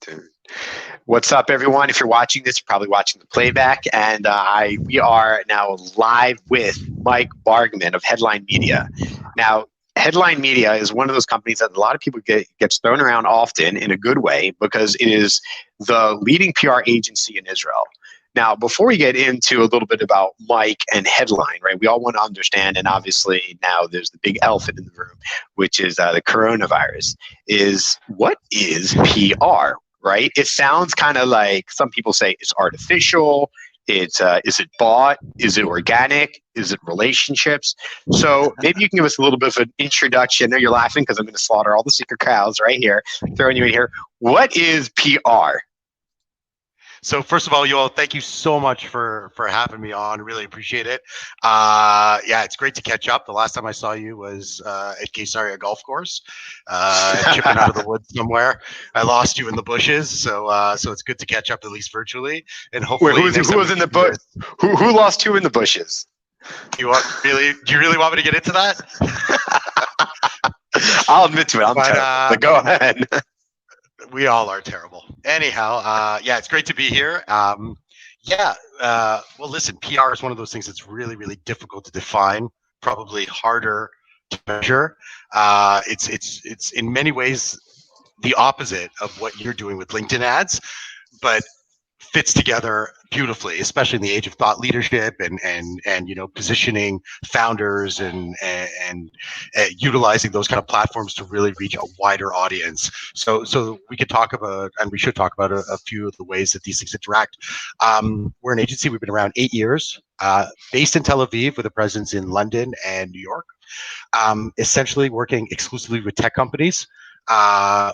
Dude. What's up, everyone? If you're watching this, you're probably watching the playback, and we are now live with Mike Bargman of Headline Media. Now, Headline Media is one of those companies that a lot of people gets thrown around often in a good way because it is the leading PR agency in Israel. Now, before we get into a little bit about Mike and Headline, right, we all want to understand, and obviously now there's the big elephant in the room, which is the coronavirus, is what is PR, right? It sounds kind of like some people say it's artificial. It's is it bought? Is it organic? Is it relationships? So maybe you can give us a little bit of an introduction. I know you're laughing because I'm going to slaughter all the secret cows right here, throwing you in here. What is PR? So first of all, Yoel, thank you so much for having me on. Really appreciate it. Yeah, it's great to catch up. The last time I saw you was at Caesarea Golf Course, chipping out of the woods somewhere. I lost you in the bushes, so it's good to catch up at least virtually. And hopefully, who was in the bush? Who lost who in the bushes? Do you really want me to get into that? I'll admit to it. I'm terrible. But go ahead. We all are terrible. Anyhow, yeah, it's great to be here. Well, listen, PR is one of those things that's really, really difficult to define, probably harder to measure. It's in many ways the opposite of what you're doing with LinkedIn ads, but fits together beautifully, especially in the age of thought leadership and positioning founders and utilizing those kind of platforms to really reach a wider audience. So we could talk about, and we should talk about a few of the ways that these things interact. We're an agency. We've been around 8 years, based in Tel Aviv with a presence in London and New York, essentially working exclusively with tech companies.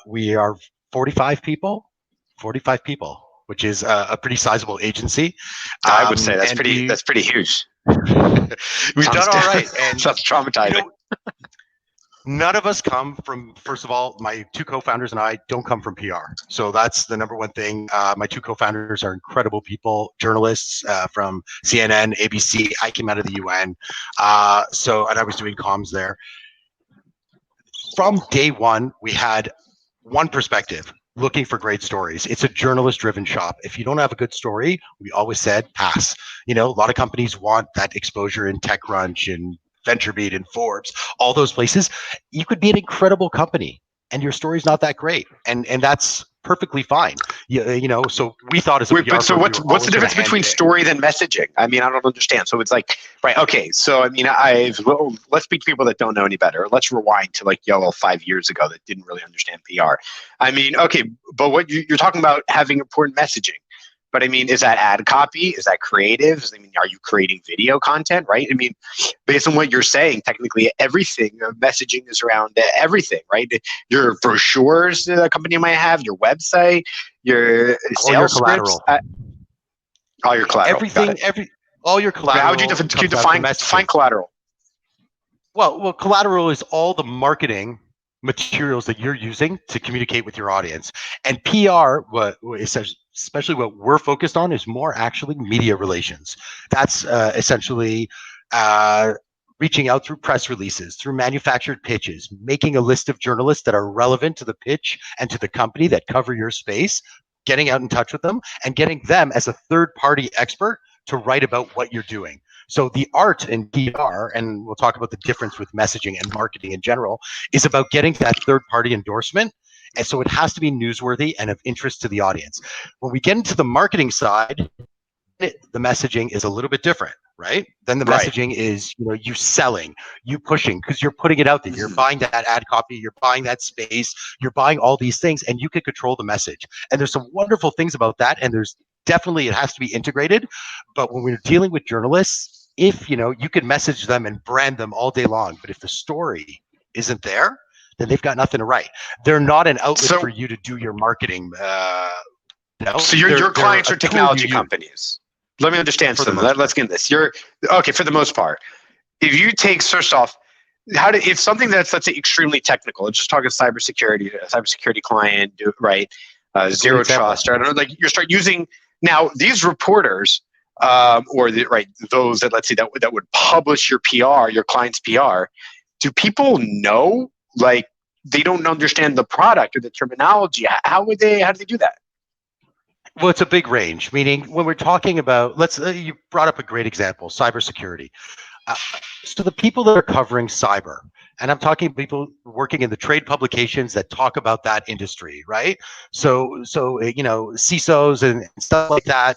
We are 45 people, which is a pretty sizable agency. I would say that's pretty huge. We've done all right. And sounds traumatizing. None of us come from, first of all, my two co-founders and I don't come from PR. So that's the number one thing. My two co-founders are incredible people, journalists from CNN, ABC. I came out of the UN. And I was doing comms there. From day one, we had one perspective: looking for great stories. It's a journalist-driven shop. If you don't have a good story, we always said pass. A lot of companies want that exposure in TechCrunch and VentureBeat and Forbes, all those places. You could be an incredible company and your story's not that great, and that's perfectly fine. So we thought as a PR so what's the difference between story and messaging? I mean, I don't understand. So it's like, right, okay. So I mean, let's speak to people that don't know any better. Let's rewind to like Yoel 5 years ago that didn't really understand PR. I mean, okay, but what you're talking about having important messaging. But I mean, is that ad copy? Is that creative? I mean, are you creating video content, right? I mean, based on what you're saying, technically everything, messaging is around everything, right? Your brochures the company might have, your website, your sales scripts. All your collateral. All your collateral. How would you define collateral? Well, collateral is all the marketing materials that you're using to communicate with your audience. And PR, especially what we're focused on, is more actually media relations. That's essentially reaching out through press releases, through manufactured pitches, making a list of journalists that are relevant to the pitch and to the company that cover your space, getting out in touch with them and getting them as a third-party expert to write about what you're doing. So the art in PR, and we'll talk about the difference with messaging and marketing in general, is about getting that third-party endorsement. And so it has to be newsworthy and of interest to the audience. When we get into the marketing side, the messaging is a little bit different, right? Then the messaging is, you selling, you pushing, because you're putting it out there. You're buying that ad copy, you're buying that space, you're buying all these things, and you can control the message. And there's some wonderful things about that. And there's definitely, it has to be integrated. But when we're dealing with journalists, if you can message them and brand them all day long, but if the story isn't there, then they've got nothing to write. They're not an outlet for you to do your marketing. So your clients are technology companies. Let me understand something. Let's get this. For the most part. If you take, first off, if something that's, let's say, extremely technical, let's just talk about cybersecurity, a cybersecurity client, right? Zero trust, or I don't know, like you start using now these reporters. Those that, let's say, that would publish your PR, your client's PR. Do people know, like, they don't understand the product or the terminology? How do they do that? Well, it's a big range, meaning when we're talking about, you brought up a great example, cybersecurity. Uh, so the people that are covering cyber, and I'm talking people working in the trade publications that talk about that industry, right? CISOs and stuff like that.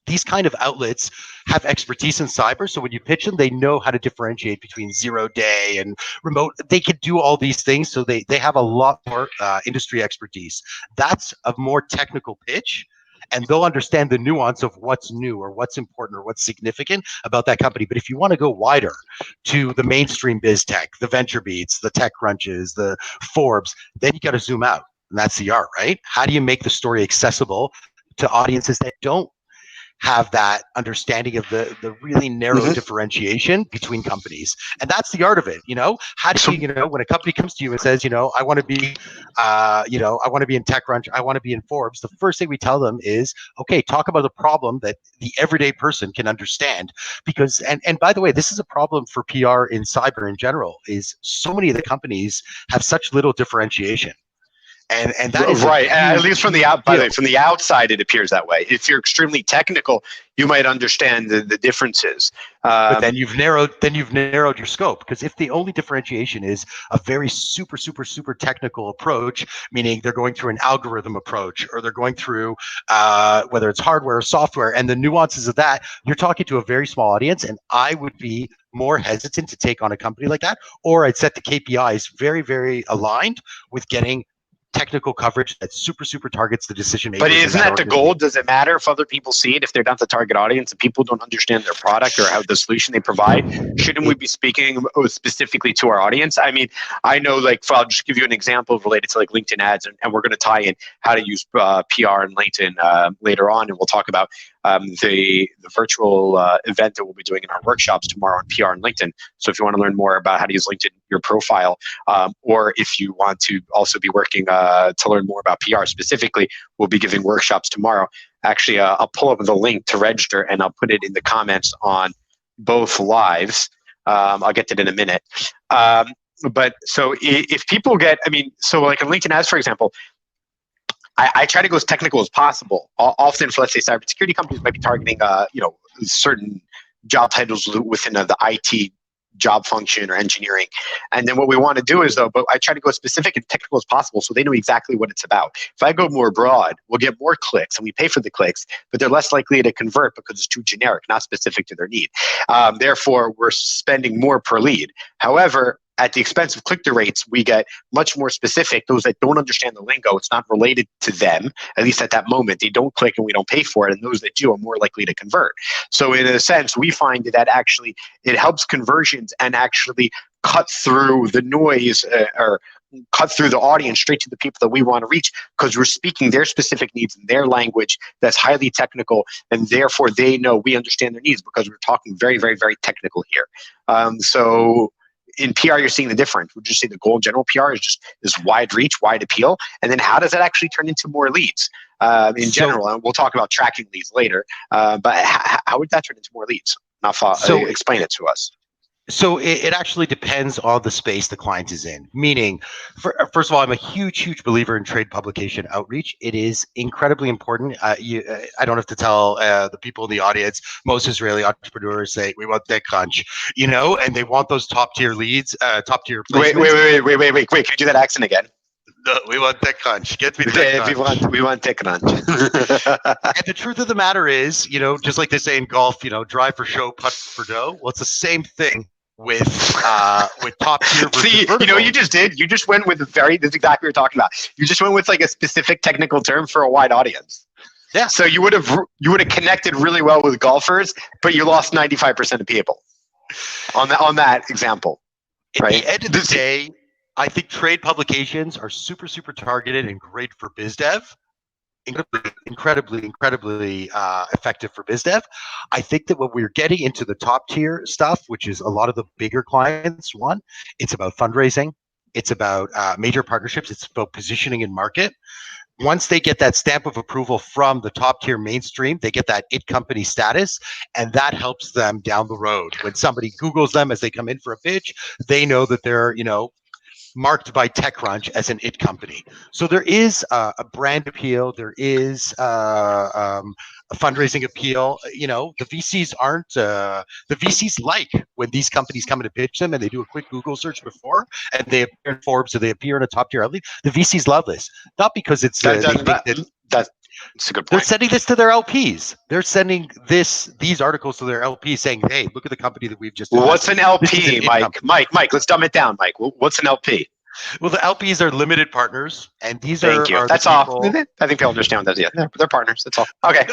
These kind of outlets have expertise in cyber. So when you pitch them, they know how to differentiate between 0 day and remote. They could do all these things. So they have a lot more industry expertise. That's a more technical pitch. And they'll understand the nuance of what's new or what's important or what's significant about that company. But if you want to go wider to the mainstream biz tech, the venture beats, the tech crunches, the Forbes, then you got to zoom out. And that's the art, right? How do you make the story accessible to audiences that don't have that understanding of the really narrow Mm-hmm. differentiation between companies? And that's the art of it. How do So, when a company comes to you and says, I want to be I want to be in TechCrunch, I want to be in Forbes, the first thing we tell them is, okay, talk about a problem that the everyday person can understand. Because and by the way, this is a problem for PR in cyber in general, is so many of the companies have such little differentiation. And that is a right, at huge, least from the huge out. By the way, deal. from the outside, it appears that way. If you're extremely technical, you might understand the differences. But Um, then you've narrowed your scope, because if the only differentiation is a very super technical approach, meaning they're going through an algorithm approach or they're going through whether it's hardware or software and the nuances of that, you're talking to a very small audience. And I would be more hesitant to take on a company like that, or I'd set the KPIs very aligned with getting technical coverage that super targets the decision But makers in isn't that that the goal? organization. Does it matter if other people see it? If they're not the target audience, if people don't understand their product or how the solution they provide, shouldn't we It be speaking specifically to our audience? I mean, I know, like, I'll just give you an example related to like LinkedIn ads, and we're going to tie in how to use PR and LinkedIn later on, and we'll talk about the virtual event that we'll be doing in our workshops tomorrow on PR and LinkedIn. So if you want to learn more about how to use LinkedIn, your profile, or if you want to also be working to learn more about PR specifically, we'll be giving workshops tomorrow. Actually, I'll pull up the link to register and I'll put it in the comments on both lives. I'll get to it in a minute. But so if people get, I mean, so like in LinkedIn ads, for example, I try to go as technical as possible. Often for, let's say, cybersecurity companies might be targeting, certain job titles within the IT job function or engineering. And then what we want to do is, though, but I try to go as specific and technical as possible so they know exactly what it's about. If I go more broad, we'll get more clicks and we pay for the clicks, but they're less likely to convert because it's too generic, not specific to their need. Therefore, we're spending more per lead. However, at the expense of click-through rates, we get much more specific. Those that don't understand the lingo, it's not related to them, at least at that moment. They don't click and we don't pay for it. And those that do are more likely to convert. So in a sense, we find that actually it helps conversions and actually cut through the noise or cut through the audience straight to the people that we want to reach, because we're speaking their specific needs in their language that's highly technical, and therefore they know we understand their needs because we're talking very technical here. So in PR, you're seeing the difference. Would you say the goal in general PR is just this wide reach, wide appeal? And then how does that actually turn into more leads in so general? And we'll talk about tracking leads later. But how would that turn into more leads? Not so explain it to us. So it actually depends on the space the client is in. Meaning, first of all, I'm a huge believer in trade publication outreach. It is incredibly important. I don't have to tell the people in the audience. Most Israeli entrepreneurs say we want TechCrunch, and they want those top tier leads, top tier placements. Wait. Can you do that accent again? No, we want TechCrunch. Get me We TechCrunch. want TechCrunch. And the truth of the matter is, just like they say in golf, drive for show, putt for dough. Well, it's the same thing with top tier versus See, vertical. you just did. You just went with that's exactly what you're talking about. You just went with like a specific technical term for a wide audience. Yeah. So you would have connected really well with golfers, but you lost 95% of people on that example, right? At the end of the day, I think trade publications are super targeted and great for biz dev. Incredibly effective for biz dev. I think that when we're getting into the top tier stuff, which is a lot of the bigger clients want, it's about fundraising, it's about major partnerships, it's about positioning in market. Once they get that stamp of approval from the top tier mainstream, they get that it company status, and that helps them down the road. When somebody Googles them as they come in for a pitch, they know that they're, marked by TechCrunch as an it company. So there is a brand appeal. There is a fundraising appeal. The VCs aren't the VCs like when these companies come in to pitch them and they do a quick Google search before and they appear in Forbes or they appear in a top tier outlet. The VCs love this, not because it's they think that's a good point. They're sending this to their LPs. They're sending these articles to their LPs saying, "Hey, look at the company that we've just invested. What's an LP, Mike? Mike, let's dumb it down, Mike. What's an LP? Well, the LPs are limited partners, and these Thank you. are That's the all. people. I think people understand what that is. Yeah, they're partners. That's all. Okay.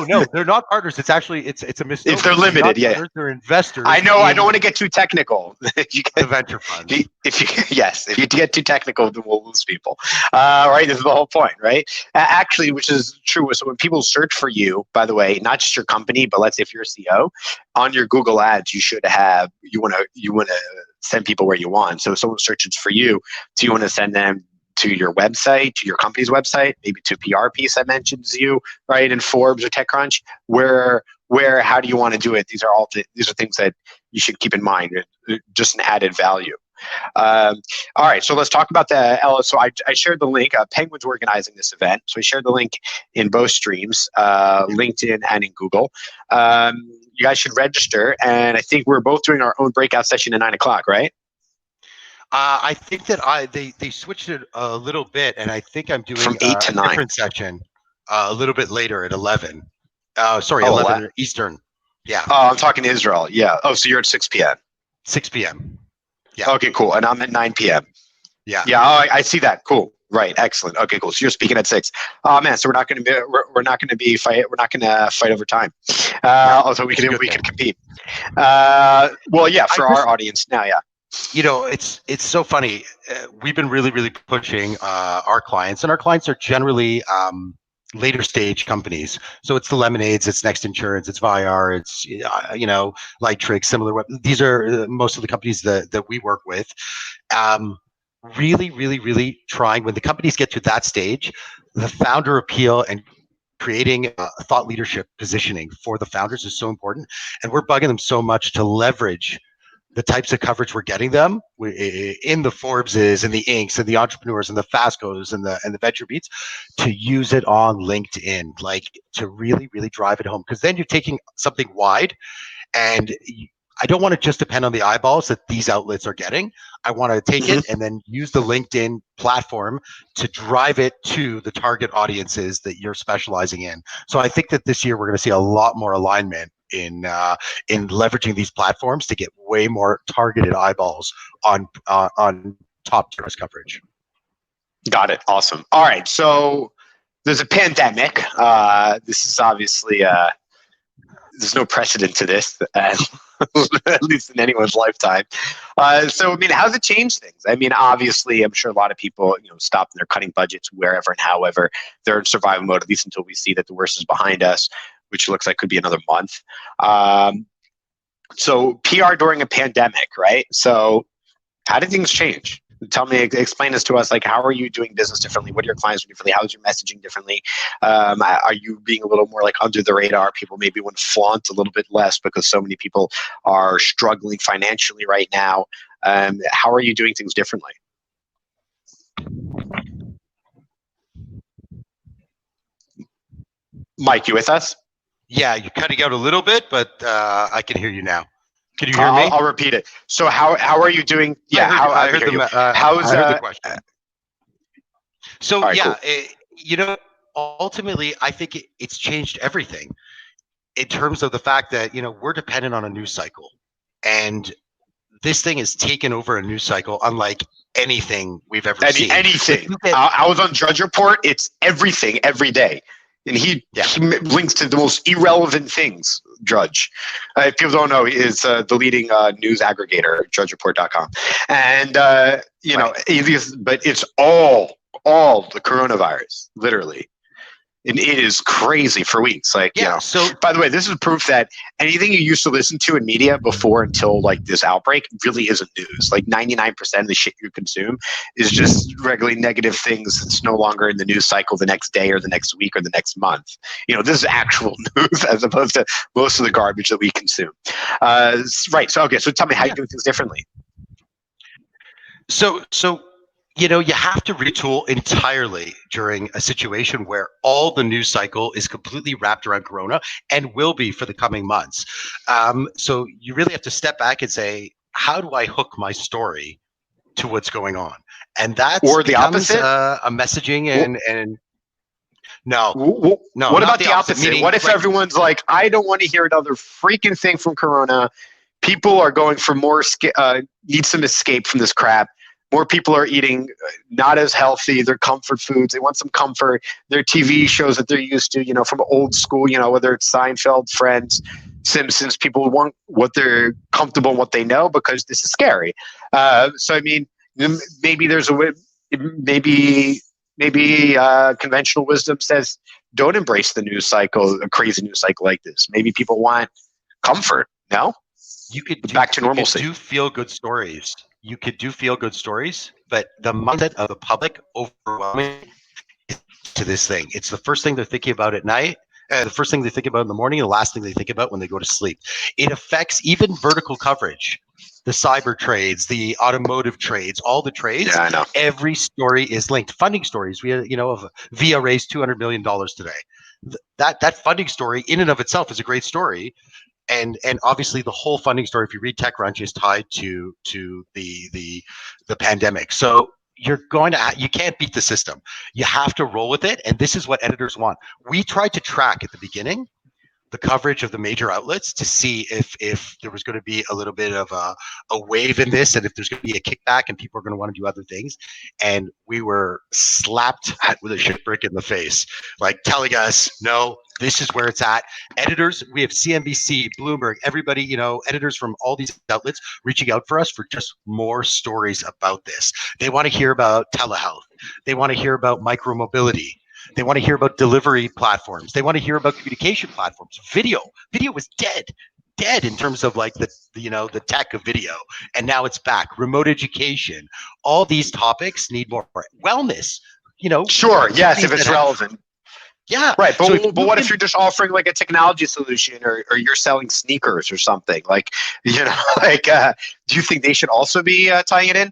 No, they're not partners. It's actually it's a misnomer. If they're limited, they're partners, they're investors. I know. I don't want to get too technical. The venture funds. If you get too technical, then we'll lose people. Right. This is the whole point, right? Actually, which is true. So when people search for you, by the way, not just your company, but let's say if you're a CEO, on your Google Ads, you should have you want to send people where you want. So if someone searches for you, do you want to send them to your website, to your company's website, maybe to a PR piece that mentions you, right, in Forbes or TechCrunch? Where, how do you want to do it? These are things that you should keep in mind. Just an added value. All right, so let's talk about the LS. So I shared the link. Penguin's organizing this event, so I shared the link in both streams, LinkedIn and in Google. You guys should register, and I think we're both doing our own breakout session at 9 o'clock, right? I think that they switched it a little bit, and I think I'm doing from 8 to 9. Different section a little bit later at 11. 11 Eastern. Yeah. Oh, I'm talking Israel. Yeah. Oh, so you're at 6 p.m. 6 p.m. Yeah. Okay, cool. And I'm at 9 p.m. Yeah. Yeah. Oh, I see that. Cool. Right. Excellent. Okay, cool. So you're speaking at 6. Oh man. So we're not going to fight over time. Although we can compete. Well, yeah. For our audience now, yeah. It's so funny. We've been really, really pushing our clients, and our clients are generally later stage companies. So it's the Lemonades, it's Next Insurance, it's Vyar, it's Lightrix, Similar Web. These are most of the companies that we work with. Really, really, really trying when the companies get to that stage, the founder appeal and creating a thought leadership positioning for the founders is so important, and we're bugging them so much to leverage the types of coverage we're getting them in the Forbeses and the Inks and the Entrepreneurs and the Fascos and the Venture Beats to use it on LinkedIn, like to really, really drive it home. Because then you're taking something wide, and I don't want to just depend on the eyeballs that these outlets are getting. I want to take it and then use the LinkedIn platform to drive it to the target audiences that you're specializing in. So I think that this year we're going to see a lot more alignment in leveraging these platforms to get way more targeted eyeballs on top tier coverage. Got it. Awesome. All right. So there's a pandemic. This is obviously there's no precedent to this, at least in anyone's lifetime. So I mean, how's it changed things? I mean, obviously, I'm sure a lot of people stopped and they're cutting budgets wherever and however. They're in survival mode, at least until we see that the worst is behind us, which looks like could be another month. So PR during a pandemic, right? So how did things change? Explain this to us. Like, how are you doing business differently? What are your clients doing differently? How is your messaging differently? Are you being a little more like under the radar? People maybe want to flaunt a little bit less because so many people are struggling financially right now. How are you doing things differently? Mike, you with us? Yeah, you're cutting out a little bit, but I can hear you now. Can you hear me? I'll repeat it. So how are you doing? Yeah, I heard the question. So right, cool. Ultimately, I think it's changed everything in terms of the fact that we're dependent on a news cycle, and this thing has taken over a news cycle unlike anything we've ever seen. Anything. I was on Drudge Report. It's everything every day. And he links to the most irrelevant things, Drudge. If people don't know, he is the leading news aggregator, drudgereport.com. And, but it's all the coronavirus, literally. And it is crazy for weeks. So by the way, this is proof that anything you used to listen to in media before until like this outbreak really isn't news. Like 99% of the shit you consume is just regularly negative things that's no longer in the news cycle the next day or the next week or the next month. This is actual news as opposed to most of the garbage that we consume. Right. So, okay. So tell me how you do things differently. So you have to retool entirely during a situation where all the news cycle is completely wrapped around Corona and will be for the coming months. So you really have to step back and say, how do I hook my story to what's going on? And that Or the becomes opposite? a messaging Wh- and no, no, What not about the the opposite. opposite? Meaning, What if right? everyone's like, I don't want to hear another freaking thing from Corona. People are going for more, need some escape from this crap. More people are eating not as healthy. Their comfort foods. They want some comfort. Their TV shows that they're used to, from old school, whether it's Seinfeld, Friends, Simpsons. People want what they're comfortable and what they know because this is scary. So, I mean, maybe there's a way, maybe conventional wisdom says don't embrace the news cycle, a crazy news cycle like this. Maybe people want comfort. No, You could do back to you could normalcy. do feel good stories. You could do feel good stories, but the mindset of the public overwhelming to this thing. It's the first thing they're thinking about at night, the first thing they think about in the morning, and the last thing they think about when they go to sleep. It affects even vertical coverage, the cyber trades, the automotive trades, all the trades. Yeah, I know. Every story is linked. Funding stories. Of Via raised $200 million today. That funding story in and of itself is a great story, and obviously the whole funding story, if you read TechCrunch, is tied to the pandemic. So you can't beat the system. You have to roll with it, and this is what editors want. We tried to track at the beginning the coverage of the major outlets to see if there was going to be a little bit of a wave in this, and if there's going to be a kickback and people are going to want to do other things. And we were slapped with a shit brick in the face, like telling us, no, this is where it's at. Editors, we have CNBC, Bloomberg, everybody, editors from all these outlets reaching out for us for just more stories about this. They want to hear about telehealth. They want to hear about micromobility. They want to hear about delivery platforms. They want to hear about communication platforms. Video was dead in terms of like the tech of video, and now it's back. Remote education. All these topics need more wellness. Sure, yes, if it's have, relevant. yeah, Right, but, so but what if you're just offering like a technology solution, or you're selling sneakers or something? Like, like, do you think they should also be tying it in?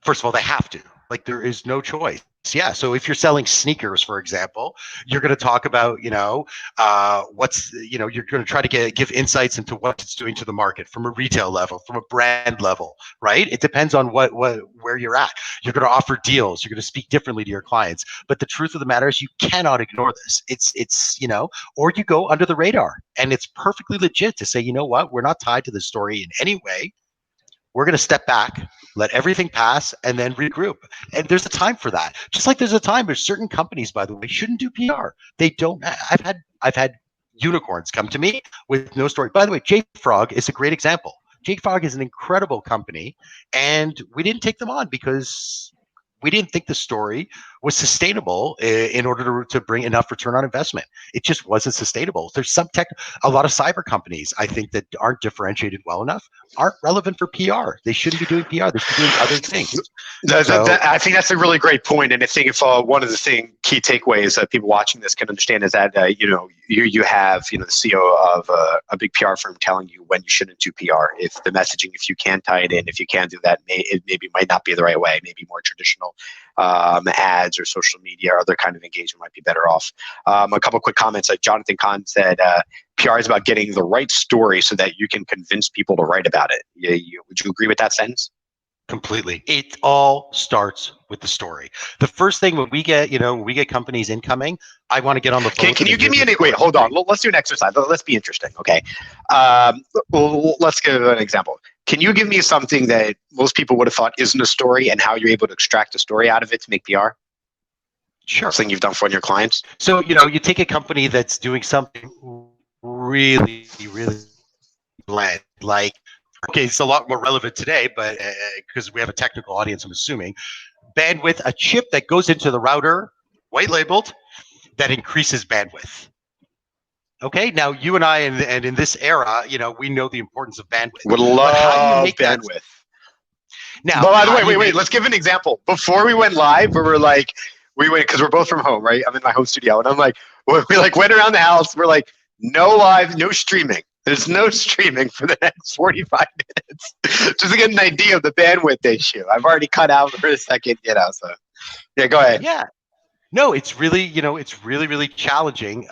First of all, they have to. Like, there is no choice. Yeah. So if you're selling sneakers, for example, you're going to talk about, you're going to try to give insights into what it's doing to the market from a retail level, from a brand level, right? It depends on where you're at. You're going to offer deals. You're going to speak differently to your clients. But the truth of the matter is, you cannot ignore this. Or you go under the radar, and it's perfectly legit to say, you know what, we're not tied to the story in any way. We're going to step back, let everything pass, and then regroup. And there's a time for that. Just like there's a time where certain companies, by the way, shouldn't do PR. They don't. I've had unicorns come to me with no story. By the way, JFrog is a great example. JFrog is an incredible company, and we didn't take them on because we didn't think the story was sustainable in order to bring enough return on investment. It just wasn't sustainable. There's a lot of cyber companies, I think, that aren't differentiated well enough, aren't relevant for PR. They shouldn't be doing PR. They should be doing other things. I think that's a really great point, and I think if one of the key takeaways that people watching this can understand is that you have the CEO of a big PR firm telling you when you shouldn't do PR. If the messaging, if you can tie it in, if you can do that, it maybe might not be the right way. Maybe more traditional ads or social media or other kind of engagement might be better off. A couple quick comments. Like Jonathan Kahn said, PR is about getting the right story so that you can convince people to write about it. Would you agree with that sentence? Completely. It all starts with the story. The first thing when we get companies incoming, I want to get on the phone. Can you give me wait, hold on. Let's do an exercise. Let's be interesting. Okay. Let's give an example. Can you give me something that most people would have thought isn't a story and how you're able to extract a story out of it to make PR? Sure. Something you've done for one of your clients? So, you take a company that's doing something really, really bland, like, okay, it's a lot more relevant today, but because we have a technical audience, I'm assuming, bandwidth, a chip that goes into the router, white labeled, that increases bandwidth. Okay, now you and I, and in this era, we know the importance of bandwidth. Would love bandwidth. Now, but by the way, wait. Let's give an example. Before we went live, we went because we're both from home, right? I'm in my home studio, and I'm like, we went around the house. We're like, no live, no streaming. There's no streaming for the next 45 minutes. Just to get an idea of the bandwidth issue. I've already cut out for a second, so yeah, go ahead. Yeah. No, it's really, it's really, really challenging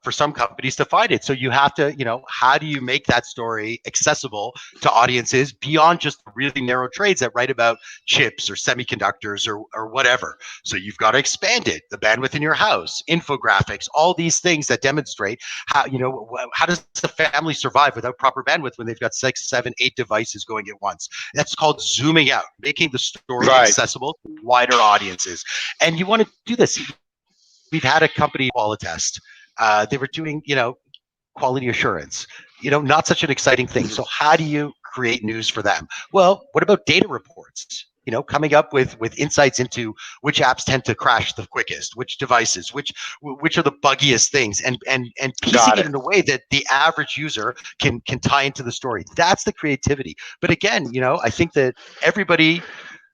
for some companies to find it. So you have to, how do you make that story accessible to audiences beyond just really narrow trades that write about chips or semiconductors or whatever? So you've got to expand it, the bandwidth in your house, infographics, all these things that demonstrate how, how does the family survive without proper bandwidth when they've got 6, 7, 8 devices going at once? That's called zooming out, making the story accessible to wider audiences. And you want to do this. We've had a company Qualitest. They were doing, quality assurance, not such an exciting thing. So how do you create news for them? Well, what about data reports? Coming up with insights into which apps tend to crash the quickest, which devices, which are the buggiest things, and piecing it in a way that the average user can tie into the story. That's the creativity. But again, I think that everybody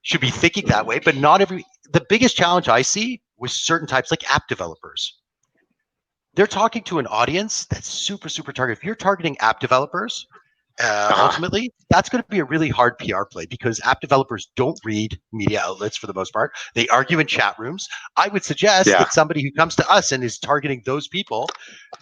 should be thinking that way, but not every. The biggest challenge I see with certain types, like app developers, they're talking to an audience that's super, super targeted. If you're targeting app developers, ultimately, that's going to be a really hard PR play because app developers don't read media outlets for the most part. They argue in chat rooms. I would suggest that somebody who comes to us and is targeting those people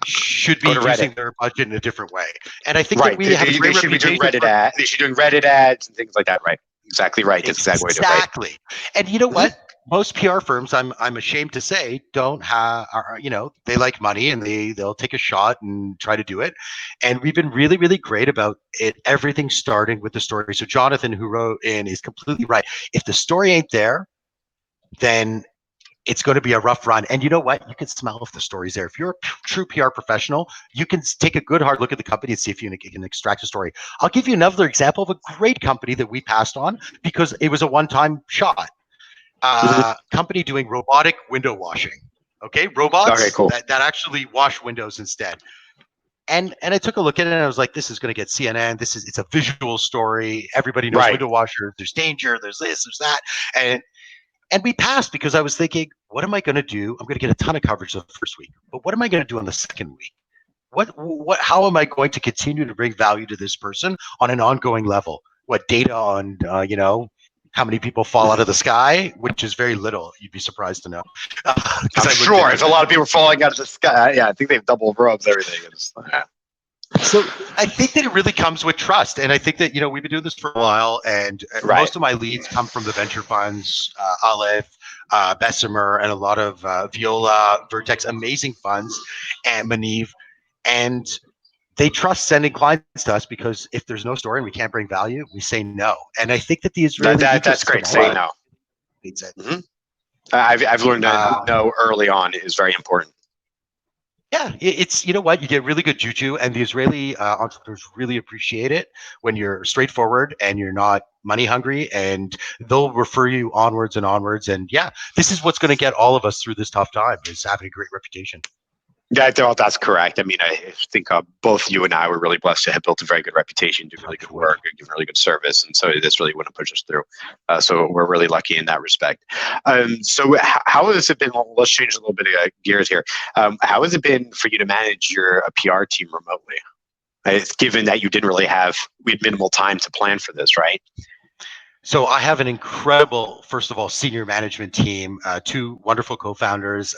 should be using their budget in a different way. And I think that we have a great reputation. Be doing Reddit ads. They should be doing Reddit ads and things like that, right? Exactly right. That's exactly. And you know what? Most PR firms, I'm ashamed to say, don't have, they like money and they'll take a shot and try to do it. And we've been really, really great about it. Everything starting with the story. So Jonathan, who wrote in, is completely right. If the story ain't there, then it's going to be a rough run. And you know what? You can smell if the story's there. If you're a true PR professional, you can take a good hard look at the company and see if you can extract a story. I'll give you another example of a great company that we passed on because it was a one-time shot. Company doing robotic window washing. Okay, robots that actually wash windows instead. And I took a look at it and I was like, this is going to get CNN. It's a visual story. Everybody knows window washer. There's danger. There's this. There's that. And we passed because I was thinking, what am I going to do? I'm going to get a ton of coverage the first week, but what am I going to do on the second week? How am I going to continue to bring value to this person on an ongoing level? What data on, how many people fall out of the sky, which is very little. You'd be surprised to know. I'm sure there's a lot of people falling out of the sky. Yeah, I think they've double rubs everything. So I think that it really comes with trust. And I think that, we've been doing this for a while and most of my leads come from the venture funds, Aleph, Bessemer, and a lot of Viola, Vertex, amazing funds, and Maniv. And they trust sending clients to us because if there's no story and we can't bring value, we say no. And I think that the Israeli that's great. Saying no. I've learned that no early on is very important. Yeah, it's, you know what, you get really good juju, and the Israeli entrepreneurs really appreciate it when you're straightforward and you're not money hungry, and they'll refer you onwards and onwards. And yeah, this is what's going to get all of us through this tough time, is having a great reputation. Yeah, that's correct. I mean, I think both you and I were really blessed to have built a very good reputation, do really good work, and give really good service, and so this really wouldn't push us through. So we're really lucky in that respect. So how has it been? Let's change a little bit of gears here. How has it been for you to manage your PR team remotely? Given that you didn't really we had minimal time to plan for this, right? So I have an incredible, first of all, senior management team, 2 wonderful co-founders,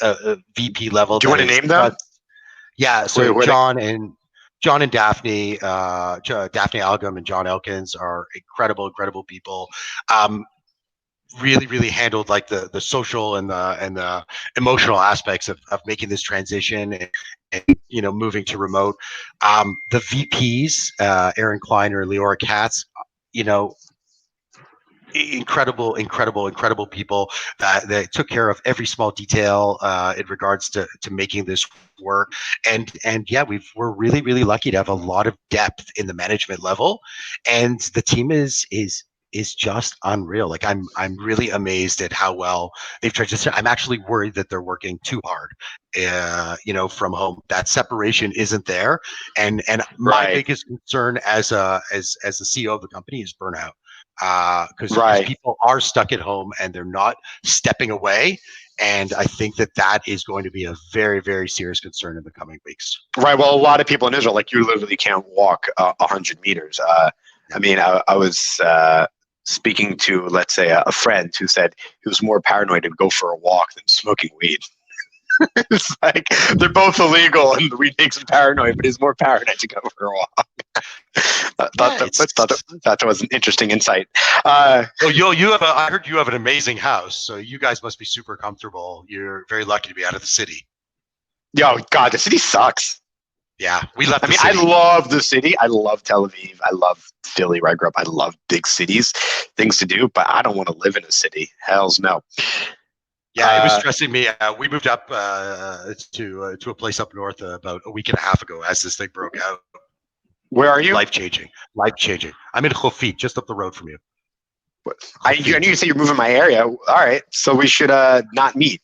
VP level. Do you want to name them? Yeah. So John and Daphne, Daphne Algum and John Elkins are incredible people. Really, really handled like the social and the emotional aspects of making this transition and moving to remote. The VPs, Aaron Kleiner, Leora Katz, incredible people that took care of every small detail in regards to making this work. And yeah, we're really lucky to have a lot of depth in the management level, and the team is just unreal. Like I'm really amazed at how well they've transitioned. I'm actually worried that they're working too hard, from home. That separation isn't there, and my biggest concern as the CEO of the company is burnout. Because people are stuck at home and they're not stepping away, And I think that is going to be a very, very serious concern in the coming weeks. Right. Well, a lot of people in Israel, like you literally can't walk 100 meters. I mean, I was speaking to, let's say, a friend who said he was more paranoid to go for a walk than smoking weed. It's like they're both illegal and weed makes him paranoid, but he's more paranoid to go for a walk. That was an interesting insight. Well, I heard you have an amazing house, so you guys must be super comfortable. You're very lucky to be out of the city. Yo, God, the city sucks. Yeah, we left. I love the city. I love Tel Aviv. I love Philly, where I grew up. I love big cities, things to do, but I don't want to live in a city. Hells no. Yeah, it was stressing me. We moved up to a place up north about a week and a half ago as this thing broke out. Where are you? Life changing. I'm in Chofit, just up the road from you. I knew you said you're moving my area. All right, so we should not meet.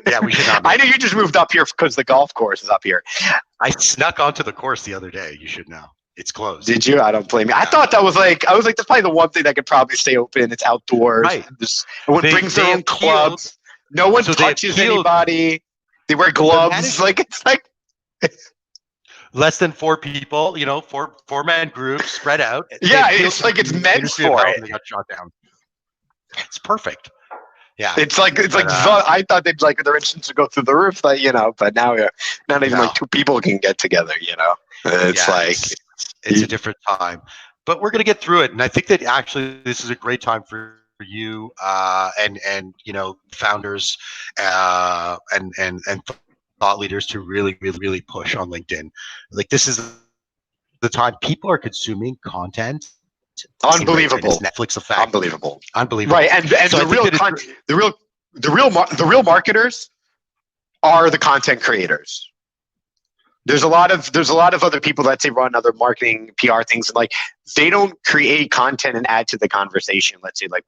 Yeah, we should not meet. I know you just moved up here because the golf course is up here. I snuck onto the course the other day. You should know. It's closed. Did you? I don't blame you. I thought that was that's probably the one thing that could probably stay open. It's outdoors. Right. Everyone brings their own clubs. No one touches anybody. They wear gloves. It's like less than 4 people, four-man groups spread out. Yeah, it's like it's meant for it. They got shot down. It's perfect. Yeah, it's like I thought they'd their instance to go through the roof, but now not even like 2 people can get together. It's a different time, but we're gonna get through it, and I think that actually this is a great time for you and founders and thought leaders to really, really, really push on LinkedIn. Like, this is the time people are consuming content. Unbelievable. Netflix effect. Unbelievable. Right. And so the real marketers are the content creators. There's a lot of other people that say run other marketing PR things, and they don't create content and add to the conversation. Let's say like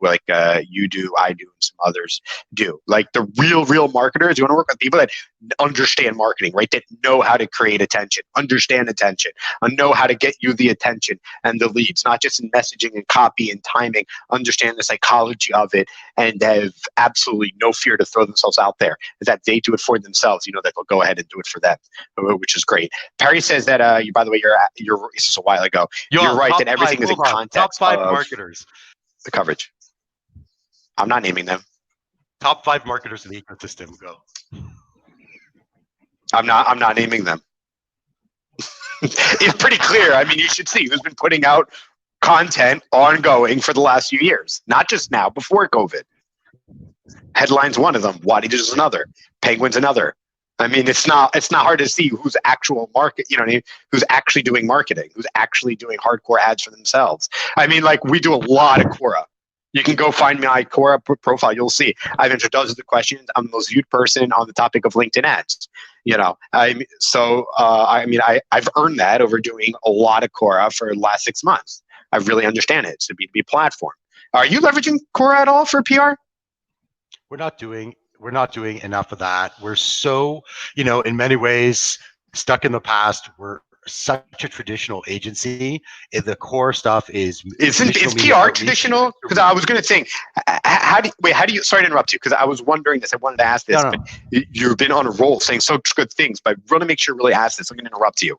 you do, I do, and some others do. Like the real marketers, you want to work with people that understand marketing, right? That know how to create attention, understand attention, and know how to get you the attention and the leads, not just in messaging and copy and timing, understand the psychology of it, and have absolutely no fear to throw themselves out there. That they do it for themselves, that they'll go ahead and do it for them, which is great. Perry says that by the way, this is a while ago. You're right that everything is in context. Top 5 marketers. The coverage. I'm not naming them. Top 5 marketers in the ecosystem. Go. I'm not naming them. It's pretty clear. I mean, you should see who's been putting out content ongoing for the last few years, not just now, before COVID. Headline's one of them. Wadi is another. Penguin's another. I mean, it's not hard to see who's actual market, who's actually doing marketing, who's actually doing hardcore ads for themselves. I mean, we do a lot of Quora. You can go find my Quora profile. You'll see I've answered dozens of questions. I'm the most viewed person on the topic of LinkedIn ads. I've earned that over doing a lot of Quora for the last 6 months. I really understand it. It's a B2B platform. Are you leveraging Quora at all for PR? We're not doing enough of that. We're so, in many ways, stuck in the past. We're such a traditional agency. The core stuff is PR traditional? Because I was going to think, how do you? Sorry to interrupt you, because I was wondering this. I wanted to ask this. No. But you've been on a roll saying such good things, but I want to make sure to really ask this. I'm going to interrupt you.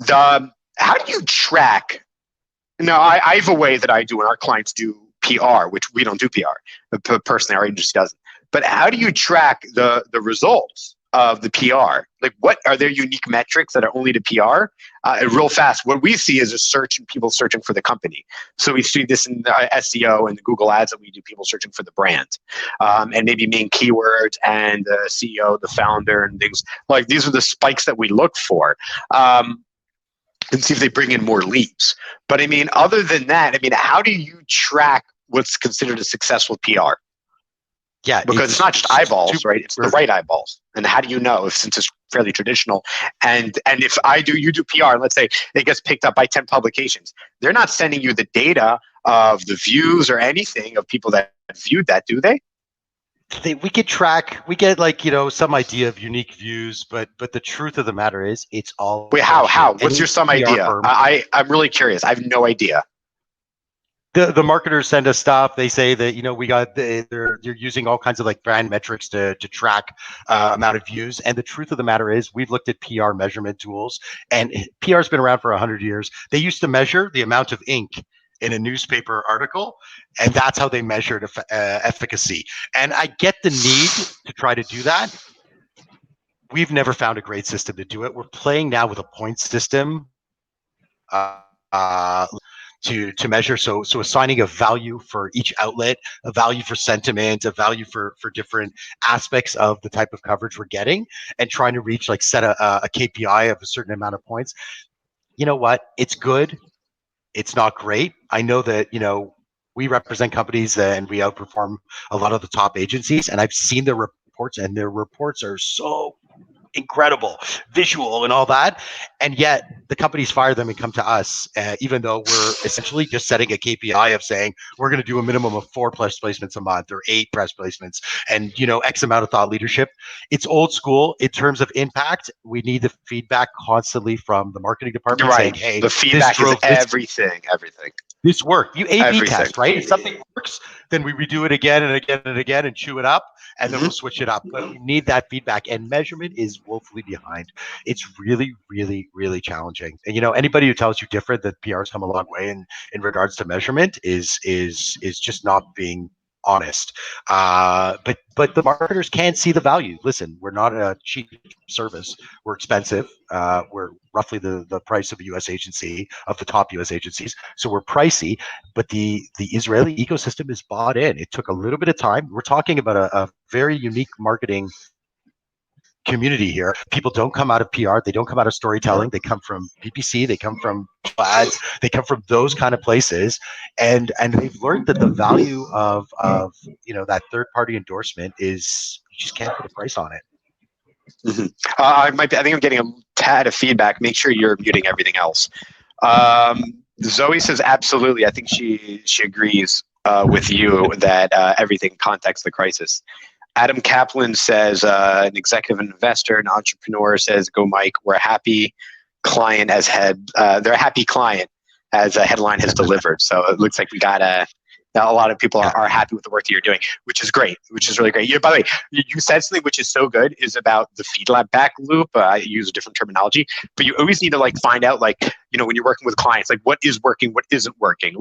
How do you track? Now, I have a way that I do, and our clients do PR, which we don't do PR. Personally, our agency doesn't. But how do you track the results of the PR? Like, what are there unique metrics that are only to PR? Real fast, what we see is a search and people searching for the company. So we see this in the SEO and the Google ads that we do, people searching for the brand, and maybe main keywords and the CEO, the founder, and things like these are the spikes that we look for. And see if they bring in more leads. But I mean, other than that, I mean, how do you track what's considered a successful PR? Yeah, because it's not just eyeballs, right? It's the right eyeballs. And how do you know since it's fairly traditional? And if you do PR, let's say it gets picked up by 10 publications, they're not sending you the data of the views or anything of people that viewed that, do they? We get some idea of unique views, but the truth of the matter is it's all. Wait, how? What's your some idea? I'm really curious. I have no idea. The marketers send us stuff. They say that they're using all kinds of like brand metrics to track amount of views. And the truth of the matter is, we've looked at PR measurement tools, and PR's been around for 100 years. They used to measure the amount of ink in a newspaper article, and that's how they measured efficacy. And I get the need to try to do that. We've never found a great system to do it. We're playing now with a point system. To measure, so assigning a value for each outlet, a value for sentiment, a value for different aspects of the type of coverage we're getting, and trying to reach like set a KPI of a certain amount of points. You know what? It's good. It's not great. I know that we represent companies and we outperform a lot of the top agencies, and I've seen their reports, and their reports are so incredible, visual and all that, and yet the companies fire them and come to us, even though we're essentially just setting a KPI of saying we're going to do a minimum of 4 press placements a month or 8 press placements, and X amount of thought leadership. It's old school in terms of impact. We need the feedback constantly from the marketing department, Right. saying, hey, the feedback is everything. This worked. You A/B Everything. test, right? If something works, then we redo it again and again and again and chew it up, and then we'll switch it up. But we need that feedback, and measurement is woefully behind. It's really, really, really challenging. And anybody who tells you different, that PR's come a long way in regards to measurement is just not being honest. But the marketers can't see the value. Listen, we're not a cheap service. We're expensive. We're roughly the price of a U.S. agency, of the top U.S. agencies. So we're pricey, but the Israeli ecosystem is bought in. It took a little bit of time. We're talking about a very unique marketing community here. People don't come out of PR. They don't come out of storytelling. They come from PPC. They come from ads. They come from those kind of places, and they've learned that the value of that third party endorsement is, you just can't put a price on it. Mm-hmm. I think I'm getting a tad of feedback. Make sure you're muting everything else. Zoe says absolutely. I think she agrees with you that everything context the crisis. Adam Kaplan says, an executive investor, an entrepreneur, says, "Go Mike. We're a happy client as head. They're a happy client as a headline has delivered." So it looks like we got a lot of people are happy with the work that you're doing, which is great, which is really great. By the way, you said something which is so good, is about the feedback loop. I use a different terminology, but you always need to find out, when you're working with clients, what is working, what isn't working.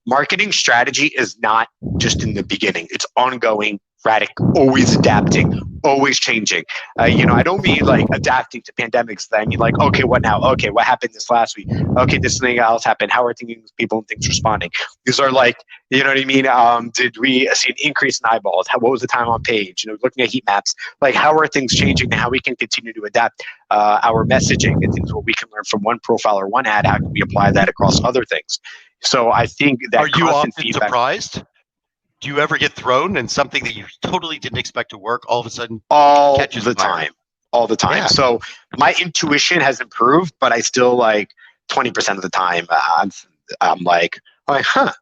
Marketing strategy is not just in the beginning; it's ongoing, erratic, always adapting, always changing. I don't mean adapting to pandemics. I mean okay, what now? Okay, what happened this last week? Okay, this thing else happened. How are people and things responding? These are you know what I mean? Did we see an increase in eyeballs? What was the time on page? Looking at heat maps, how are things changing and how we can continue to adapt our messaging and things, what we can learn from one profile or one ad, how can we apply that across other things? So I think that are you often feedback, surprised? Do you ever get thrown in something that you totally didn't expect to work, all of a sudden all catches the fire? time? All the time. Yeah. So my intuition has improved, but I still 20% of the time I'm like, huh,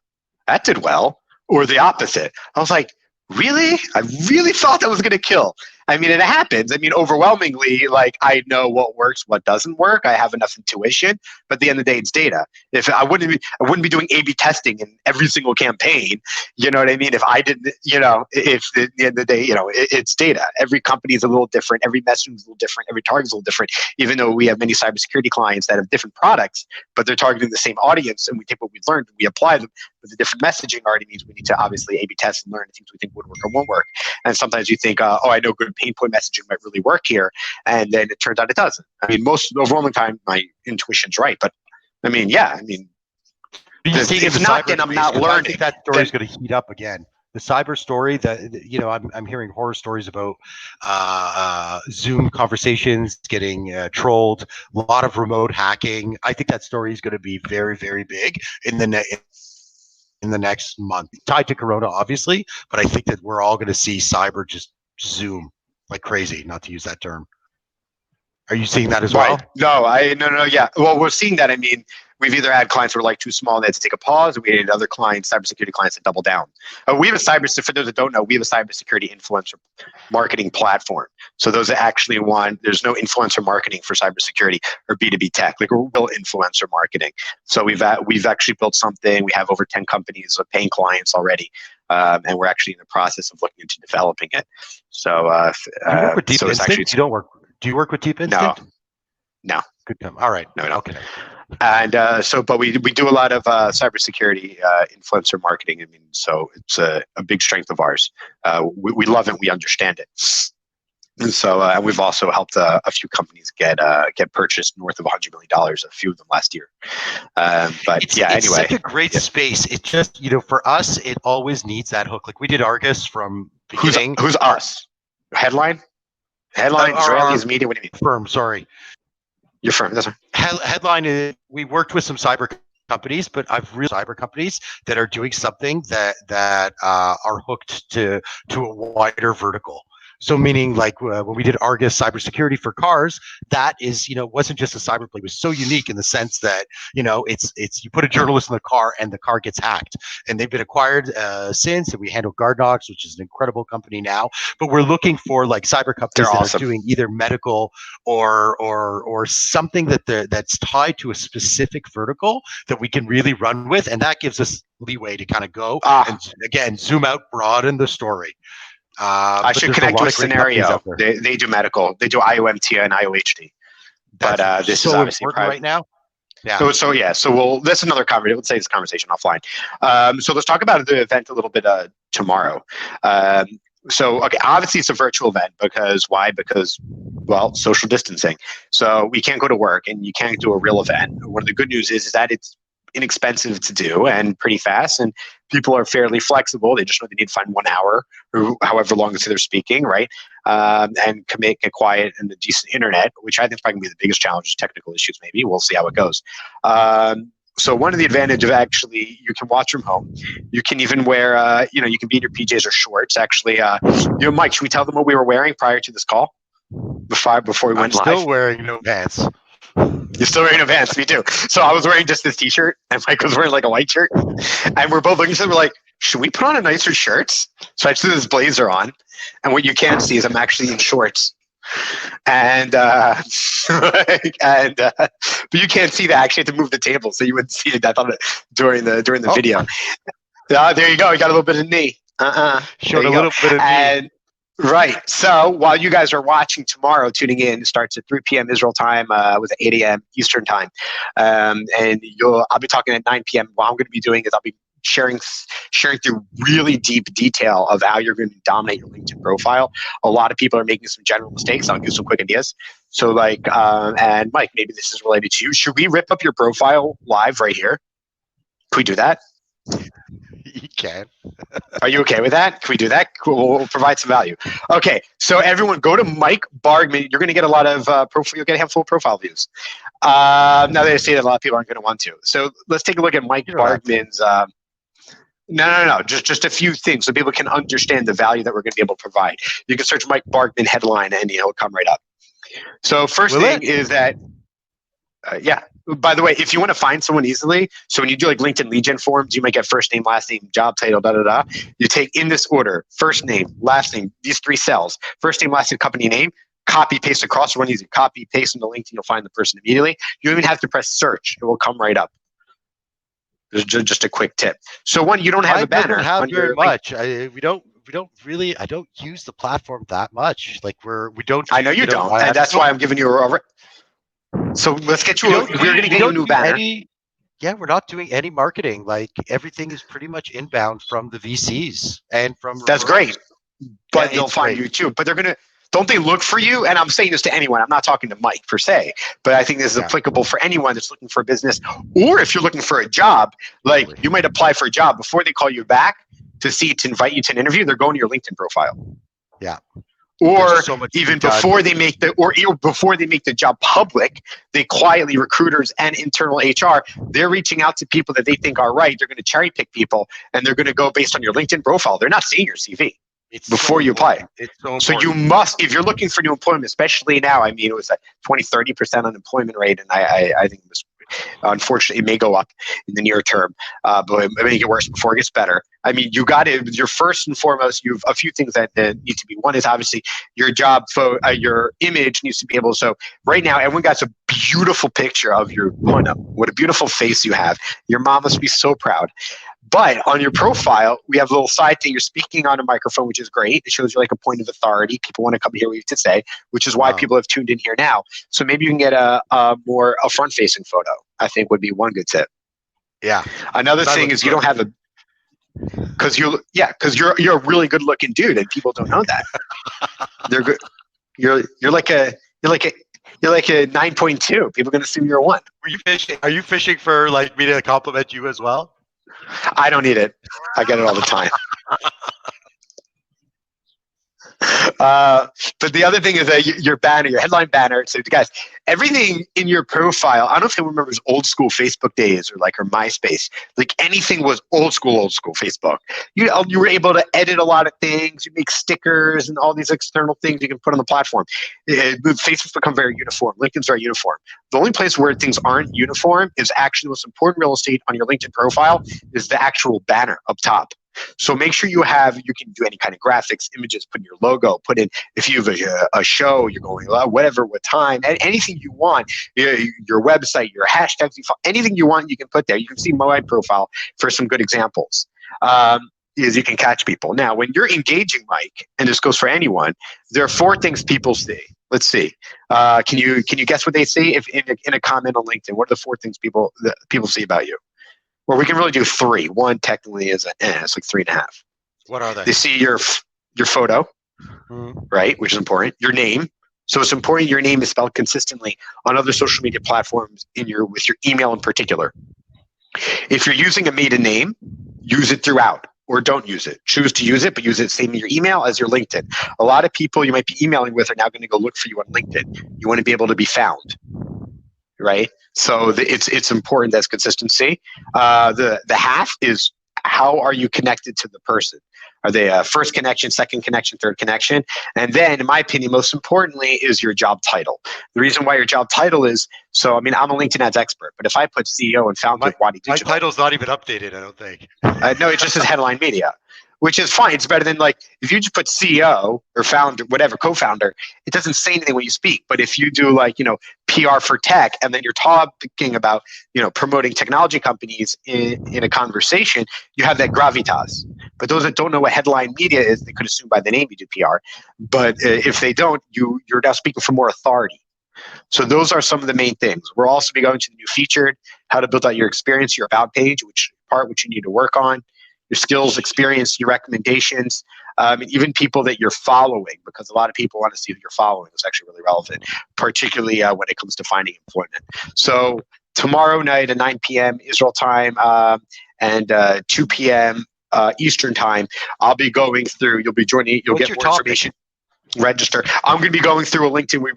that did well. Or the opposite. I was like, really? I really thought that was going to kill. I mean, it happens. I mean, overwhelmingly, I know what works, what doesn't work. I have enough intuition, but at the end of the day, it's data. If I wouldn't be doing A/B testing in every single campaign. You know what I mean? If I didn't, if at the end of the day, it's data. Every company is a little different. Every message is a little different. Every target is a little different. Even though we have many cybersecurity clients that have different products, but they're targeting the same audience, and we take what we've learned and we apply them. But the different messaging already means we need to obviously A/B test and learn things we think would work or won't work. And sometimes you think, I know good pain point messaging might really work here, and then it turns out it doesn't. I mean, most overwhelming time, my intuition's right, but I mean, if not, then I'm not learning. I think that story is going to heat up again. The cyber story, I'm hearing horror stories about Zoom conversations getting trolled, a lot of remote hacking. I think that story is going to be very, very big in the next month, tied to Corona, obviously. But I think that we're all going to see cyber just zoom like crazy, not to use that term. Are you seeing that as Right. well? No. Yeah. Well, we're seeing that. I mean, we've either had clients who are like too small and they had to take a pause, and we had other clients, cybersecurity clients, that double down. We have a for those that don't know, we have a cybersecurity influencer marketing platform. So those that actually want, there's no influencer marketing for cybersecurity or B2B tech, like real influencer marketing. So we've actually built something. We have over 10 companies with paying clients already. And we're actually in the process of looking into developing it. So, Do you work with Deep so it's actually, Instinct? You don't work. Do you work with Deep no, Instinct? no. Good. All right. No. Okay. And but we do a lot of cybersecurity influencer marketing. I mean, so it's a big strength of ours. We love it. We understand it. And so and we've also helped a few companies get purchased north of $100 million. A few of them last year. But it's anyway, such a great space. It just, for us, it always needs that hook. Like we did Argus from beginning. Who's us? Headline, Israelis media. What do you mean? Firm. Sorry. Your firm. That's right. Headline is we worked with some cyber companies, but I've real cyber companies that are doing something that are hooked to a wider vertical. So meaning like when we did Argus cybersecurity for cars, that is, wasn't just a cyber play. It was so unique in the sense that, it's you put a journalist in the car and the car gets hacked. And they've been acquired since, and we handle GuardDocs, which is an incredible company now. But we're looking for like cyber companies that are doing either medical or something that's tied to a specific vertical that we can really run with. And that gives us leeway to kind of go and again, zoom out, broaden the story. I should connect to a scenario. They do medical. They do IOMT and IOHD. But this is obviously important right now. Yeah. So that's another conversation. Let's say this conversation offline. So let's talk about the event a little bit tomorrow. Obviously it's a virtual event because why? Because, well, social distancing. So we can't go to work and you can't do a real event. One of the good news is that it's inexpensive to do and pretty fast, and people are fairly flexible. They just know they need to find 1 hour or however long they're speaking, right? And commit a quiet and a decent internet, which I think is probably going to be the biggest challenge, is technical issues. Maybe we'll see how it goes. So one of the advantages of actually, you can watch from home. You can even wear, you can be in your PJs or shorts. Actually, Mike, should we tell them what we were wearing prior to this call? Before we went live? I'm still wearing no pants. You're still wearing no pants, me too. So I was wearing just this t-shirt, and Mike was wearing like a white shirt. And we're both looking at each other, we're like, should we put on a nicer shirt? So I just threw this blazer on. And what you can't see is I'm actually in shorts. And but you can't see that. I actually had to move the table so you wouldn't see it. I thought during the video. There you go. You got a little bit of knee. Showed a little bit of knee. Right. So while you guys are watching tomorrow, tuning in, starts at 3 p.m. Israel time, with 8 a.m. Eastern time. And I'll be talking at 9 p.m. What I'm going to be doing is I'll be sharing through really deep detail of how you're going to dominate your LinkedIn profile. A lot of people are making some general mistakes. I'll give some quick ideas. So and Mike, maybe this is related to you. Should we rip up your profile live right here? Can we do that? You can. Are you okay with that? Can we do that? Cool. We'll provide some value. Okay, so everyone, go to Mike Bargman. You're going to get a lot of you'll get a handful of profile views. Now they say that a lot of people aren't going to want to. So let's take a look at Mike Bargman's. No. Just a few things so people can understand the value that we're going to be able to provide. You can search Mike Bargman headline and he'll come right up. So first thing is that, by the way, if you want to find someone easily, so when you do like LinkedIn lead gen forms, you might get first name, last name, job title, You take in this order: first name, last name, these 3 cells: first name, last name, company name. Copy, paste across. Run easy. Copy, paste into LinkedIn. You'll find the person immediately. You don't even have to press search; it will come right up. Just a quick tip. So one, you don't have a banner. I don't have very much. We don't really. I don't use the platform that much. Like we don't. I know you don't, and that's why I'm giving you a. So let's get you. We're going to get you a new banner. We're not doing any marketing. Like everything is pretty much inbound from the VCs and from. That's great, but they'll find you too. But they're going to. Don't they look for you? And I'm saying this to anyone. I'm not talking to Mike per se, but I think this is applicable for anyone that's looking for a business, or if you're looking for a job. Like you might apply for a job before they call you back to invite you to an interview. They're going to your LinkedIn profile. Yeah. Or even before they make before they make the job public, they quietly, recruiters and internal HR, they're reaching out to people that they think are right. They're going to cherry pick people, and they're going to go based on your LinkedIn profile. They're not seeing your CV. It's before so you apply. important. It's so So you important. must, if you're looking for new employment, especially now, I mean, it was a 20-30% unemployment rate. And I think this, unfortunately, it may go up in the near term, but it may get worse before it gets better. I mean, you got to, you're first and foremost, you have a few things that need to be. One is obviously your job, your image needs to be able, so right now, everyone got a beautiful picture of your Huna. What a beautiful face you have. Your mom must be so proud. But on your profile, we have a little side thing. You're speaking on a microphone, which is great. It shows you like a point of authority. People want to come hear what you have to say, which is why people have tuned in here now. So maybe you can get a front-facing photo, I think would be one good tip. Yeah. Another thing is you don't have a, because you're a really good-looking dude, and people don't know that. They're good. You're like a 9.2. People are going to assume you're a 1. Were you fishing? Are you fishing for like me to compliment you as well? I don't need it. I get it all the time. But the other thing is that your banner, your headline banner. So, guys, everything in your profile. I don't know if anyone remembers old school Facebook days or MySpace. Like anything was old school Facebook. You were able to edit a lot of things. You make stickers and all these external things you can put on the platform. Facebook's become very uniform. LinkedIn's very uniform. The only place where things aren't uniform is actually the most important real estate on your LinkedIn profile is the actual banner up top. So make sure you can do any kind of graphics, images, put in your logo, put in, if you have a show, you're going, whatever, what time, anything you want, your website, your hashtags, anything you want, you can put there. You can see my profile for some good examples. Is you can catch people. Now, when you're engaging, Mike, and this goes for anyone, there are 4 things people see. Let's see. Can you guess what they see if in a comment on LinkedIn? What are the 4 things people see about you? Or we can really do 3. 1 technically is it's like 3.5. What are they? They see your photo, right, which is important. Your name. So it's important your name is spelled consistently on other social media platforms with your email in particular. If you're using a maiden name, use it throughout, or don't use it. Choose to use it, but use it same in your email as your LinkedIn. A lot of people you might be emailing with are now going to go look for you on LinkedIn. You want to be able to be found. Right, so it's important as consistency. The half is how are you connected to the person? Are they a first connection, second connection, third connection? And then, in my opinion, most importantly, is your job title. The reason why your job title is so. I mean, I'm a LinkedIn ads expert, but if I put CEO and founder of Wadi Digital, my title's not even updated. I don't think. No, it just says headline media, which is fine. It's better than if you just put CEO or founder, whatever, co-founder, it doesn't say anything when you speak. But if you do PR for tech, and then you're talking about, promoting technology companies in a conversation, you have that gravitas. But those that don't know what headline media is, they could assume by the name you do PR. But if they don't, you're now speaking for more authority. So those are some of the main things. We'll also be going to the new featured, how to build out your experience, your about page, which you need to work on, your skills, experience, your recommendations, even people that you're following, because a lot of people want to see who you're following. It's actually really relevant, particularly when it comes to finding employment. So tomorrow night at 9 p.m. Israel time and 2 p.m. Eastern time, I'll be going through. You'll be joining. You'll get more information. Register. I'm going to be going through a LinkedIn. We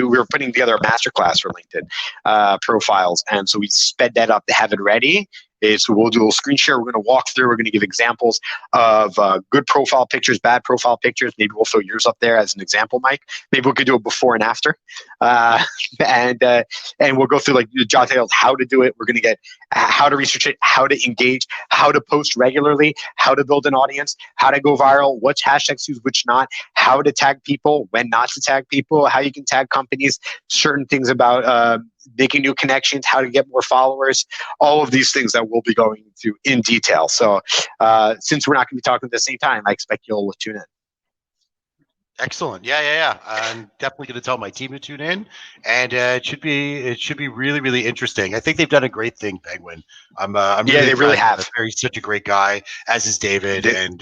were putting together a masterclass for LinkedIn profiles, and so we sped that up to have it ready. So we'll do a screen share. We're going to walk through. We're going to give examples of good profile pictures, bad profile pictures. Maybe we'll throw yours up there as an example, Mike. Maybe we could do a before and after, and we'll go through the job titles, how to do it. We're going to get how to research it, how to engage, how to post regularly, how to build an audience, how to go viral, which hashtags use, which not, how to tag people, when not to tag people, how you can tag companies, certain things about making new connections, how to get more followers, all of these things that we'll be going through in detail. So since we're not going to be talking at the same time, I expect you'll tune in. Excellent. Yeah. I'm definitely going to tell my team to tune in, and it should be really, really interesting. I think they've done a great thing, Penguin. They really have. He's such a great guy, as is David, and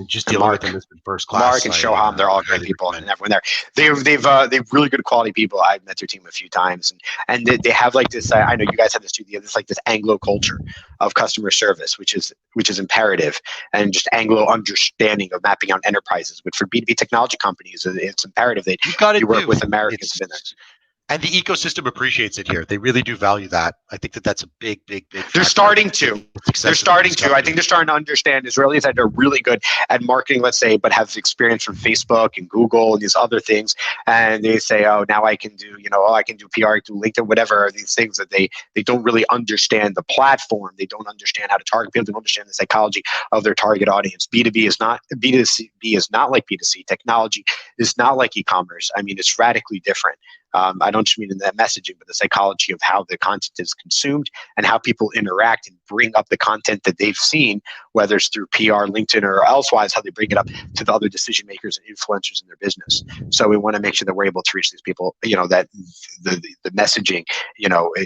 just dealing Mark. with him has been first class. Mark and Shoham, they're all great people, and everyone there. They've really good quality people. I've met their team a few times, and they have this. I know you guys have this too. They have this Anglo culture of customer service, which is imperative, and just Anglo understanding of mapping out enterprises. But for B2B technology companies, it's imperative that you work with Americans in there. And the ecosystem appreciates it here. They really do value that. I think that that's a big They're starting to. They're starting to. I think they're starting to understand Israelis that are really good at marketing, let's say, but have experience from Facebook and Google and these other things. And they say, oh, now I can do, I can do PR, do LinkedIn, whatever are these things that they don't really understand the platform. They don't understand how to target people. They don't understand the psychology of their target audience. B2B is not, B2C is not like B2C. Technology is not like e-commerce. I mean, it's radically different. I don't just mean in that messaging, but the psychology of how the content is consumed and how people interact and bring up the content that they've seen, whether it's through PR, LinkedIn, or elsewise, how they bring it up to the other decision makers and influencers in their business. So we want to make sure that we're able to reach these people, that the messaging,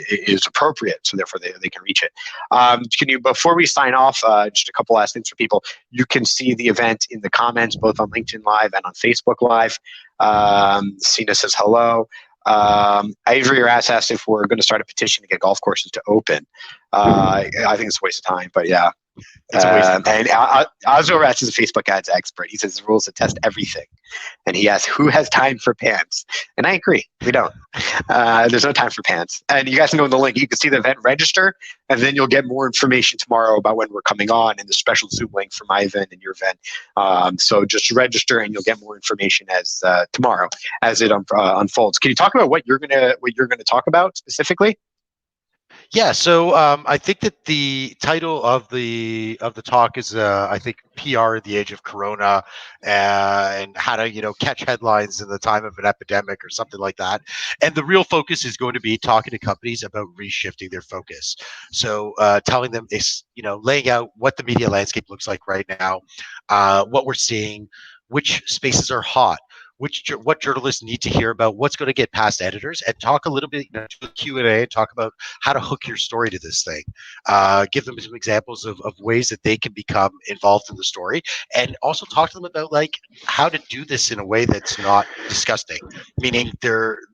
is appropriate. So therefore they can reach it. Can you, before we sign off, just a couple last things for people, you can see the event in the comments, both on LinkedIn Live and on Facebook Live. Sina says hello. Avery asked if we're going to start a petition to get golf courses to open. I think it's a waste of time, but yeah. It's a waste of time. And Oswald Ratz is a Facebook ads expert. He says the rules to test everything. And he asks, who has time for pants? And I agree. We don't. There's no time for pants. And you guys can go in the link. You can see the event register, and then you'll get more information tomorrow about when we're coming on and the special Zoom link for my event and your event. So just register, and you'll get more information as tomorrow as it unfolds. Can you talk about what you're gonna talk about specifically? Yeah, so I think that the title of the talk is I think PR in the age of Corona, and how to catch headlines in the time of an epidemic or something like that. And the real focus is going to be talking to companies about reshifting their focus. So telling them is laying out what the media landscape looks like right now, what we're seeing, which spaces are hot, what journalists need to hear about, what's going to get past editors, and talk a little bit, do a Q&A, and talk about how to hook your story to this thing. Give them some examples of ways that they can become involved in the story, and also talk to them about how to do this in a way that's not disgusting. Meaning,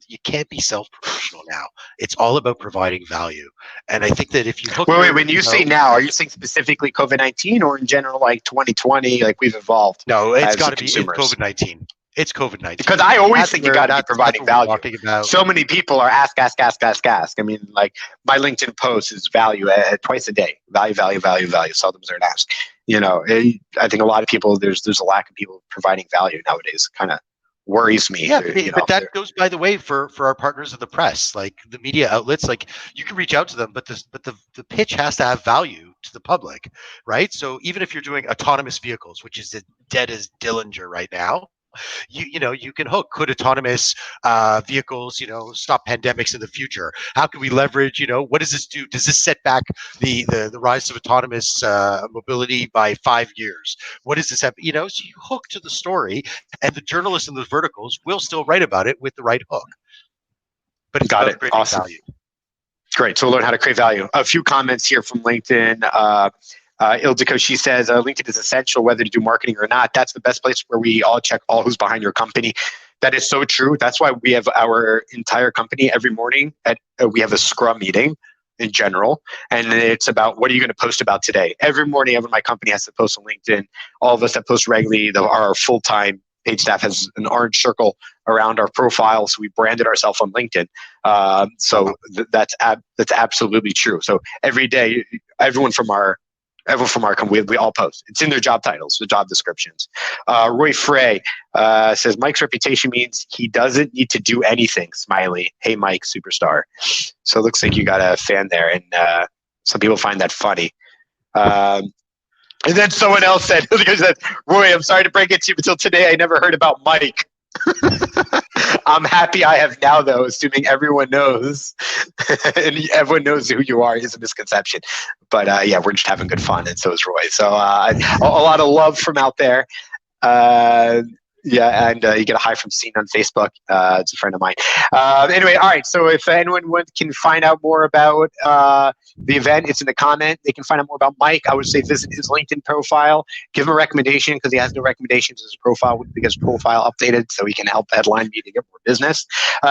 you can't be self-promotional now. It's all about providing value. And I think that if you hook, wait, when you say now, are you saying specifically COVID-19 or in general, like 2020, like we've evolved? No, it's got to be COVID-19. It's COVID-19. Because I always think you got to be providing value. So many people are ask. I mean, like my LinkedIn post is value twice a day. Value. Seldom is there an ask. I think a lot of people, there's a lack of people providing value nowadays. Kind of worries me. Yeah, but that goes, by the way, for our partners in the press, like the media outlets. Like you can reach out to them, but the pitch has to have value to the public, right? So even if you're doing autonomous vehicles, which is as dead as Dillinger right now, you can hook. Could autonomous vehicles stop pandemics in the future? How can we leverage, what does this do? Does this set back the rise of autonomous mobility by 5 years? What does this have? So you hook to the story, and the journalists in those verticals will still write about it with the right hook. But it's got it. Awesome. Value. Great. So we'll learn how to create value. A few comments here from LinkedIn. Ildiko, she says, LinkedIn is essential whether to do marketing or not. That's the best place where we all check all who's behind your company. That is so true. That's why we have our entire company every morning. We have a Scrum meeting in general, and it's about what are you going to post about today. Every morning, everyone in my company has to post on LinkedIn. All of us that post regularly, our full-time paid staff has an orange circle around our profile, so we branded ourselves on LinkedIn. That's absolutely true. So every day, everyone from our company, we all post. It's in their job titles, the job descriptions. Roy Frey says, Mike's reputation means he doesn't need to do anything. Smiley. Hey, Mike, superstar. So it looks like you got a fan there, and some people find that funny. And then someone else said, Roy, I'm sorry to break it to you, but until today I never heard about Mike. I'm happy I have now, though, assuming everyone knows and everyone knows who you are is a misconception. But yeah, we're just having good fun, and so is Roy. So a lot of love from out there. Yeah, and you get a hi from Scene on Facebook. It's a friend of mine. Anyway, all right. So if anyone can find out more about the event, it's in the comment. They can find out more about Mike. I would say visit his LinkedIn profile. Give him a recommendation because he has no recommendations. His profile would get his profile updated so he can help Headline Media get more business.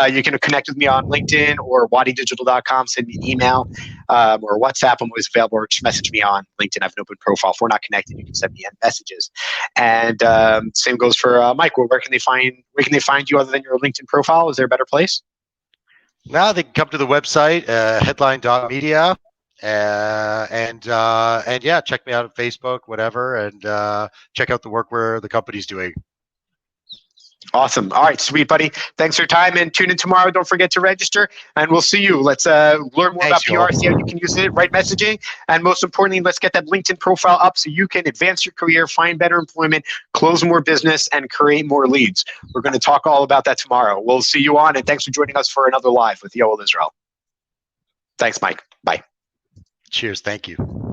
You can connect with me on LinkedIn or wadidigital.com. Send me an email or WhatsApp. I'm always available. Or just message me on LinkedIn. I have an open profile. If we're not connected, you can send me messages. And same goes for Mike. Where can they find you other than your LinkedIn profile? Is there a better place? Now they can come to the website, headline.media, and yeah, check me out on Facebook, whatever, and check out the work where the company's doing. Awesome. All right, sweet buddy. Thanks for your time, and tune in tomorrow. Don't forget to register, and we'll see you. Let's learn more about Thanks, PR, see how Yoel. you can use it, right messaging, and most importantly, let's get that LinkedIn profile up so you can advance your career, find better employment, close more business, and create more leads. We're going to talk all about that tomorrow. We'll see you on, and thanks for joining us for another live with Yoel Israel. Thanks, Mike. Bye. Cheers. Thank you.